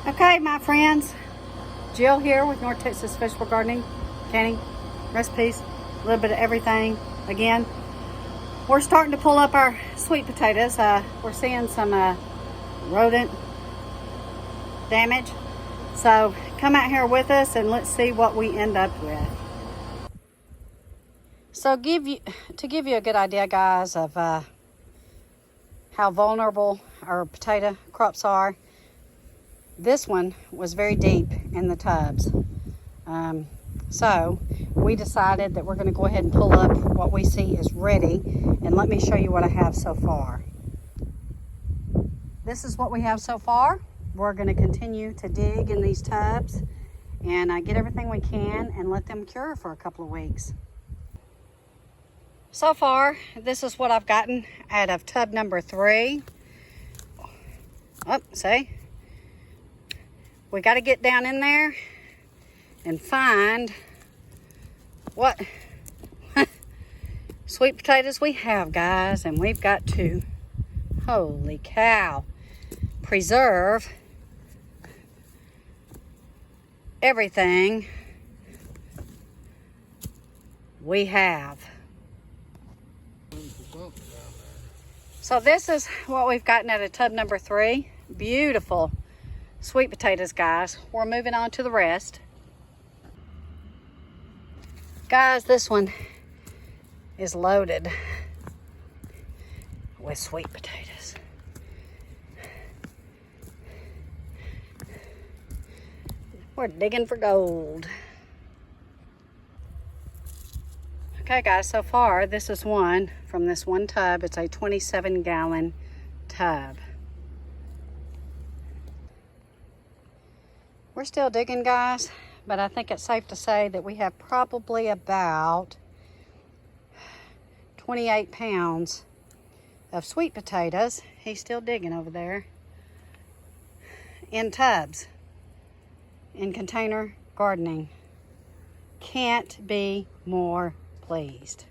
Okay, my friends, Jill here with North Texas Vegetable Gardening, canning, recipes, a little bit of everything. Again, we're starting to pull up our sweet potatoes. We're seeing some rodent damage. So come out here with us and let's see what we end up with. So to give you a good idea, guys, of how vulnerable our potato crops are, this one was very deep in the tubs. So we decided that we're going to go ahead and pull up what we see is ready, and let me show you what I have so far. This is what we have so far. We're going to continue to dig in these tubs and get everything we can and let them cure for a couple of weeks. So far, this is what I've gotten out of tub number 3. Oh, see? We got to get down in there and find what sweet potatoes we have, guys. And we've got to, holy cow, preserve everything we have. So this is what we've gotten out of tub number 3. Beautiful sweet potatoes, guys. We're moving on to the rest. Guys, this one is loaded with sweet potatoes. We're digging for gold. Okay, guys, so far this is one from this one tub. It's a 27-gallon tub. We're still digging, guys, but I think it's safe to say that we have probably about 28 pounds of sweet potatoes. He's still digging over there. In tubs, in container gardening. Can't be more pleased.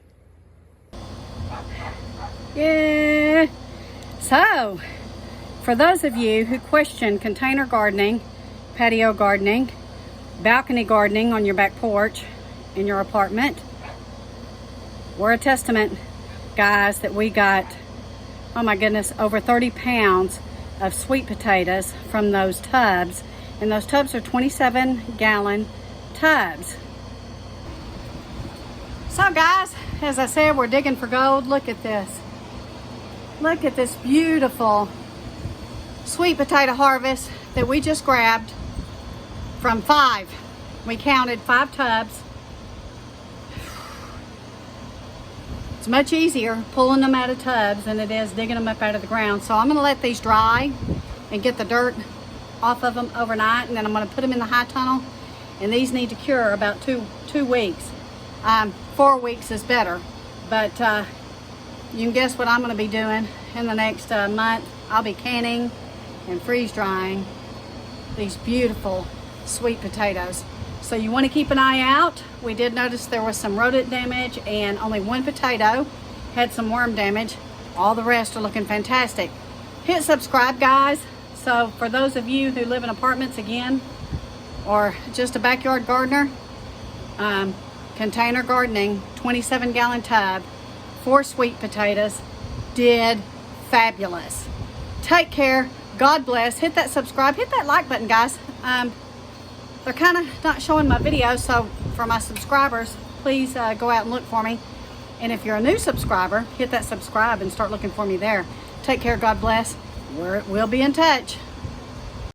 Yeah. So, for those of you who question container gardening, patio gardening, balcony gardening on your back porch in your apartment, we're a testament, guys, that we got, oh my goodness, over 30 pounds of sweet potatoes from those tubs. And those tubs are 27-gallon tubs. So guys, as I said, we're digging for gold. Look at this. Look at this beautiful sweet potato harvest that we just grabbed from 5. We counted 5 tubs. It's much easier pulling them out of tubs than it is digging them up out of the ground. So I'm going to let these dry and get the dirt off of them overnight, and then I'm going to put them in the high tunnel, and these need to cure about two weeks. 4 weeks is better, but you can guess what I'm going to be doing in the next month. I'll be canning and freeze drying these beautiful sweet potatoes. So you want to keep an eye out. We did notice there was some rodent damage, and only one potato had some worm damage. All the rest are looking fantastic. Hit subscribe, guys. So for those of you who live in apartments, again, or just a backyard gardener, container gardening, 27-gallon tub, 4 sweet potatoes, did fabulous. Take care. God bless. Hit that subscribe. Hit that like button, guys. They're kind of not showing my videos, so for my subscribers, please go out and look for me. And if you're a new subscriber, hit that subscribe and start looking for me there. Take care. God bless. We'll be in touch.